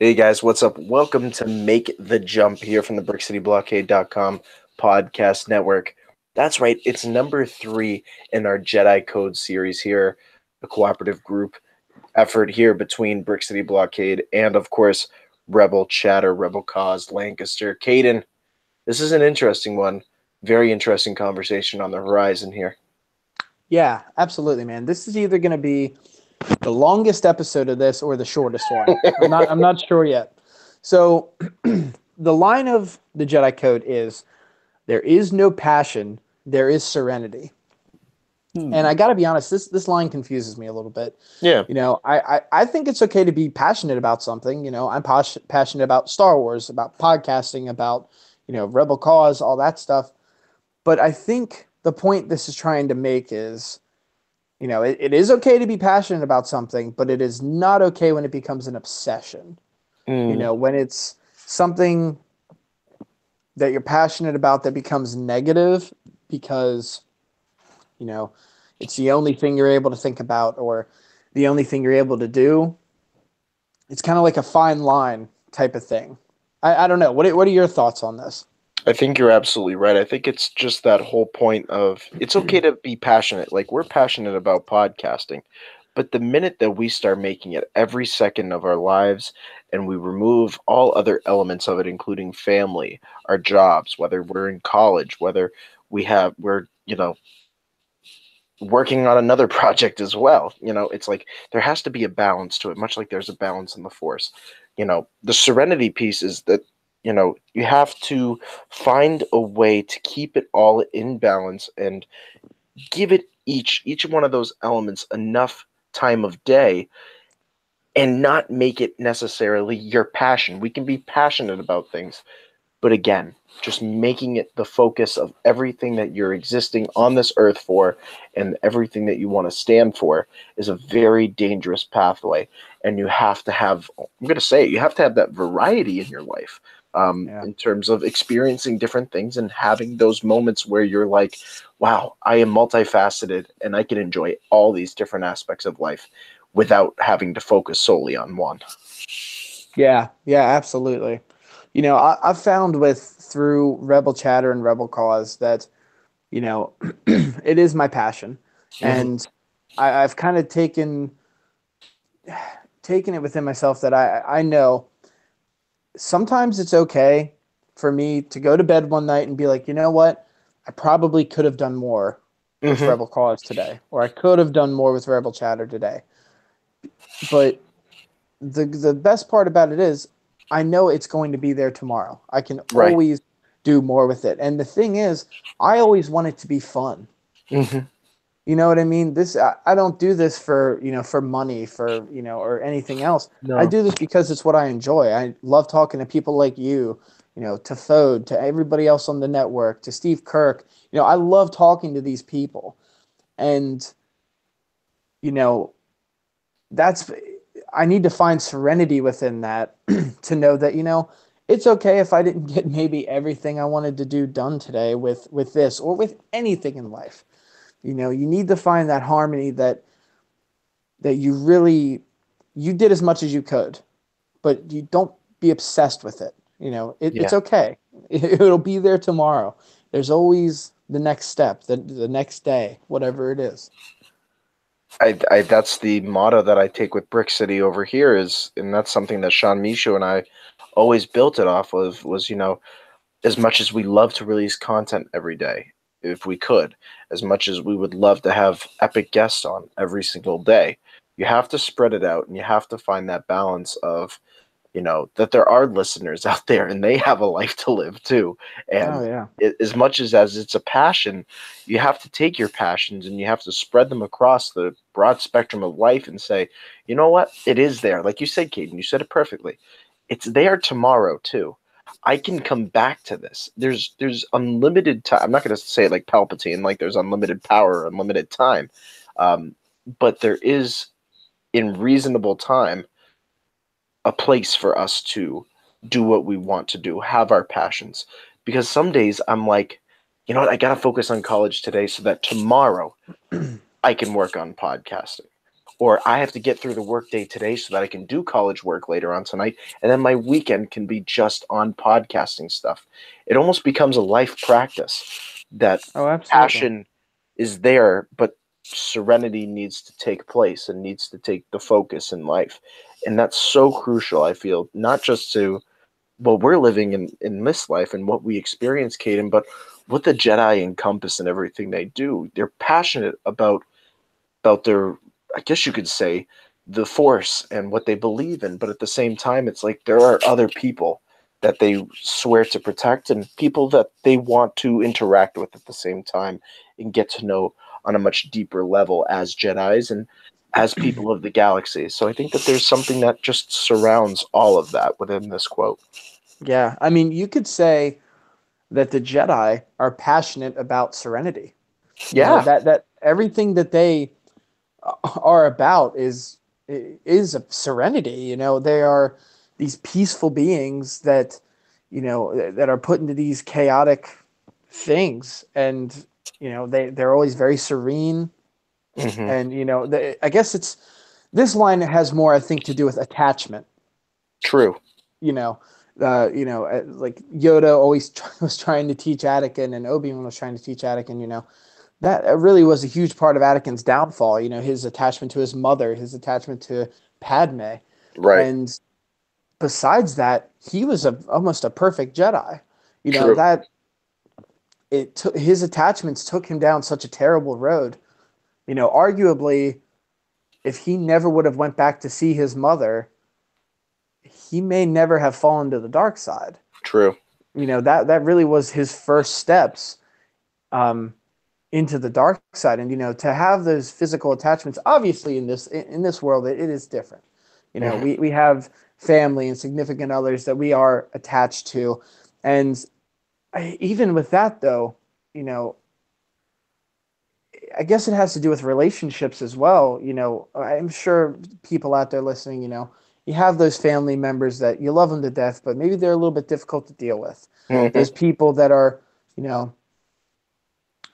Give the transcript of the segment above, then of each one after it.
Hey guys, what's up? Welcome to Make the Jump here from the BrickCityBlockade.com podcast network. That's right, it's number 3 in our Jedi Code series here, a cooperative group effort here between Brick City Blockade and, of course, Rebel Chatter, Rebel Cause, Lancaster. Caden, this is an interesting one. Very interesting conversation on the horizon here. Yeah, absolutely, man. This is either going to be the longest episode of this or the shortest one. I'm not sure yet. So, the line of the Jedi Code is there is no passion, there is serenity. And I got to be honest, this line confuses me a little bit. Yeah. I think it's okay to be passionate about something. I'm passionate about Star Wars, about podcasting, about, Rebel Cause, all that stuff. But I think the point this is trying to make is, it is okay to be passionate about something, but it is not okay when it becomes an obsession. When it's something that you're passionate about that becomes negative because, it's the only thing you're able to think about or the only thing you're able to do. It's kind of like a fine line type of thing. I don't know. What are your thoughts on this? I think you're absolutely right. I think it's just that whole point of it's okay to be passionate. Like we're passionate about podcasting, but the minute that we start making it every second of our lives and we remove all other elements of it, including family, our jobs, whether we're in college, whether we're working on another project as well, it's like there has to be a balance to it, much like there's a balance in the Force. The serenity piece is that you have to find a way to keep it all in balance and give it each one of those elements enough time of day and not make it necessarily your passion. We can be passionate about things, but again, just making it the focus of everything that you're existing on this earth for and everything that you want to stand for is a very dangerous pathway. And you have to have, I'm going to say, you have to have that variety in your life. In terms of experiencing different things and having those moments where you're like, wow, I am multifaceted and I can enjoy all these different aspects of life without having to focus solely on one. Yeah, absolutely. I've found through Rebel Chatter and Rebel Cause that, it is my passion. And I've kind of taken it within myself that I know sometimes it's okay for me to go to bed one night and be like, you know what? I probably could have done more with Rebel Cause today, or I could have done more with Rebel Chatter today. But the best part about it is I know it's going to be there tomorrow. I can always do more with it. And the thing is, I always want it to be fun. You know what I mean? I don't do this for money, or anything else. No. I do this because it's what I enjoy. I love talking to people like you, to Fode, to everybody else on the network, to Steve Kirk. I love talking to these people. And, I need to find serenity within that to know that, it's okay if I didn't get maybe everything I wanted to do done today with this or with anything in life. You need to find that harmony that you did as much as you could, but you don't be obsessed with it. It's okay. It'll be there tomorrow. There's always the next step, the next day, whatever it is. I that's the motto that I take with Brick City over here and that's something that Sean Michaud and I always built it off of was, as much as we love to release content every day, if we could, as much as we would love to have epic guests on every single day, you have to spread it out and you have to find that balance of, that there are listeners out there and they have a life to live too. And as much as it's a passion, you have to take your passions and you have to spread them across the broad spectrum of life and say, you know what, it is there. Like you said, Caden, you said it perfectly. It's there tomorrow too. I can come back to this. There's unlimited time. I'm not going to say it like Palpatine, like there's unlimited power, unlimited time. But there is, in reasonable time, a place for us to do what we want to do, have our passions. Because some days I'm like, you know what, I got to focus on college today so that tomorrow I can work on podcasting. or I have to get through the workday today so that I can do college work later on tonight, and then my weekend can be just on podcasting stuff. It almost becomes a life practice that Oh, absolutely. passion is there, but serenity needs to take place and needs to take the focus in life. And that's so crucial, I feel, not just to what we're living in this life and what we experience, Caden, but what the Jedi encompass and everything they do. They're passionate about their, I guess you could say, the Force and what they believe in, but at the same time, it's like there are other people that they swear to protect and people that they want to interact with at the same time and get to know on a much deeper level as Jedis and as people of the galaxy. So I think that there's something that just surrounds all of that within this quote. Yeah, I mean, you could say that the Jedi are passionate about serenity. You know Yeah. that everything that they are about is a serenity. You know, they are these peaceful beings that that are put into these chaotic things, and they're always very serene. Hmm. And I guess it's this line has more, I think, to do with attachment. True. You know, like Yoda always was trying to teach Anakin, and Obi-Wan was trying to teach Anakin. That really was a huge part of Anakin's downfall. His attachment to his mother, his attachment to Padme, Right. and besides that, he was almost a perfect Jedi. True. That it took his attachments took him down such a terrible road. Arguably, if he never would have went back to see his mother, he may never have fallen to the dark side. True. That really was his first steps um, into the dark side, and to have those physical attachments. Obviously, in this world, it is different. Hmm. We have family and significant others that we are attached to, and even with that, though, you know, I guess it has to do with relationships as well. I'm sure people out there listening, you have those family members that you love them to death, but maybe they're a little bit difficult to deal with. Hmm. Those people that are, you know,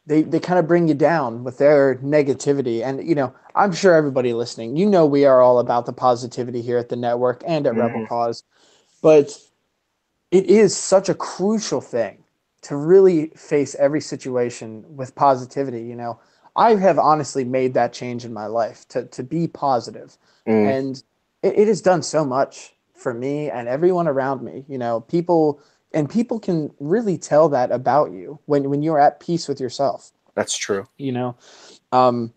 they kind of bring you down with their negativity. And, I'm sure everybody listening, we are all about the positivity here at the network and at Rebel Hmm. Cause, but it is such a crucial thing to really face every situation with positivity. I have honestly made that change in my life to be positive, Mm. and it has done so much for me and everyone around me. People can really tell that about you when you're at peace with yourself. That's true. You know, um,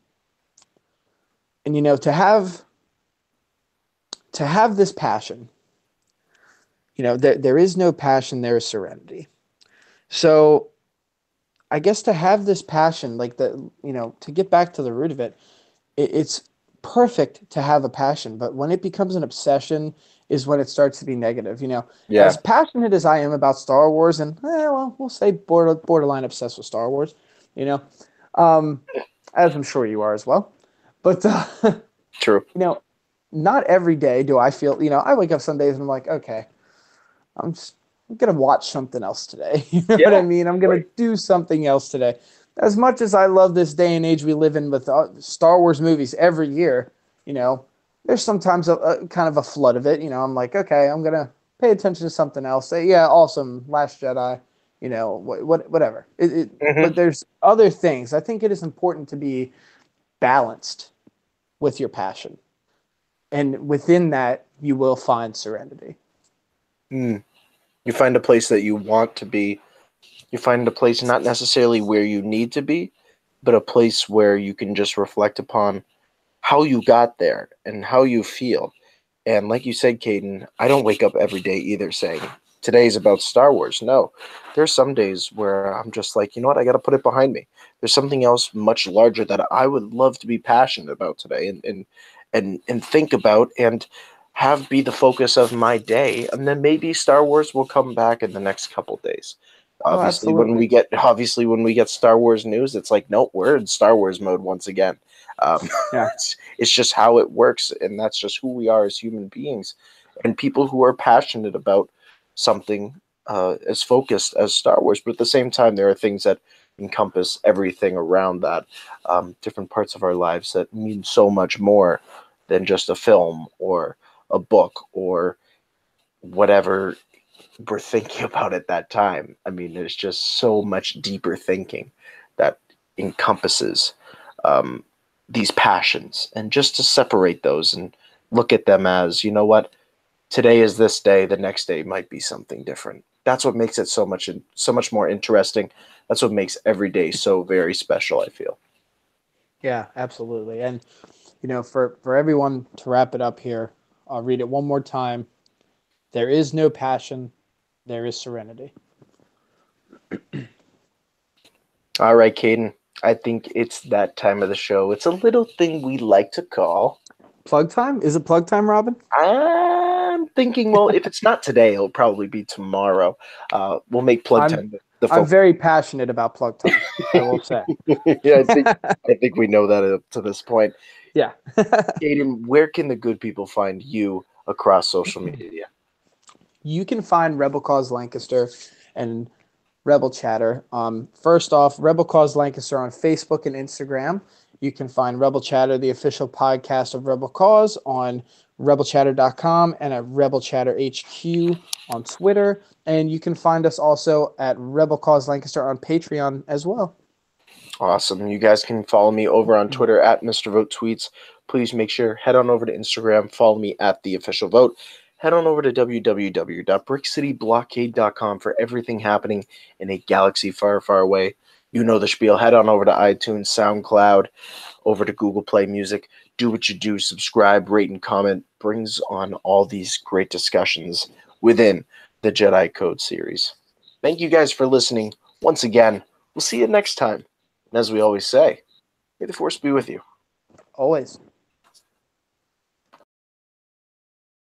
and to have this passion. There is no passion, there is serenity. So I guess to have this passion, like to get back to the root of it, it's perfect to have a passion, but when it becomes an obsession is when it starts to be negative. Yeah. As passionate as I am about Star Wars, and well, we'll say borderline obsessed with Star Wars, you know, um, as I'm sure you are as well. But True. you know, not every day do I feel. I wake up some days and I'm like, okay, I'm just I'm gonna watch something else today. You know what I Yeah. mean? I'm gonna Right. do something else today. As much as I love this day and age we live in with Star Wars movies every year, you know, there's sometimes a kind of a flood of it. I'm like, okay, I'm gonna pay attention to something else. Say, yeah, awesome, Last Jedi. Whatever. Hmm. But there's other things. I think it is important to be balanced with your passion, and within that, you will find serenity. Mm. You find a place that you want to be. You find a place not necessarily where you need to be, but a place where you can just reflect upon how you got there and how you feel. And like you said, Caden, I don't wake up every day either saying, today's about Star Wars. No. There's some days where I'm just like, you know what, I got to put it behind me. There's something else much larger that I would love to be passionate about today and think about and have be the focus of my day. And then maybe Star Wars will come back in the next couple days. Oh, absolutely. Obviously when we get Star Wars news, it's like, nope, we're in Star Wars mode once again. Um, Yeah. it's just how it works, and that's just who we are as human beings. And people who are passionate about something as focused as Star Wars, but at the same time, there are things that encompass everything around that, different parts of our lives that mean so much more than just a film or a book or whatever we're thinking about at that time. I mean, there's just so much deeper thinking that encompasses um, these passions, and just to separate those and look at them as, you know what, today is this day, the next day might be something different. That's what makes it so much more interesting. That's what makes every day so very special, I feel. Yeah, absolutely. And for everyone, to wrap it up here, I'll read it one more time. There is no passion, there is serenity. All right, Caden. I think it's that time of the show. It's a little thing we like to call. Plug time? Is it plug time, Robin? I'm thinking, well, if it's not today, it'll probably be tomorrow. We'll make plug I'm time the I'm focus. very passionate about plug time, I will say. Yeah, I think we know that up to this point. Yeah. Caden, where can the good people find you across social media? You can find Rebel Cause Lancaster and Rebel Chatter. First off, Rebel Cause Lancaster on Facebook and Instagram. You can find Rebel Chatter, the official podcast of Rebel Cause, on rebelchatter.com and at Rebel Chatter HQ on Twitter. And you can find us also at Rebel Cause Lancaster on Patreon as well. Awesome. You guys can follow me over on Twitter at Mr. Vote Tweets. Please make sure, head on over to Instagram, follow me at The Official Vote. Head on over to www.brickcityblockade.com for everything happening in a galaxy far, far away. You know the spiel. Head on over to iTunes, SoundCloud, over to Google Play Music. Do what you do. Subscribe, rate, and comment. Brings on all these great discussions within the Jedi Code series. Thank you guys for listening. Once again, we'll see you next time. And as we always say, may the Force be with you. Always.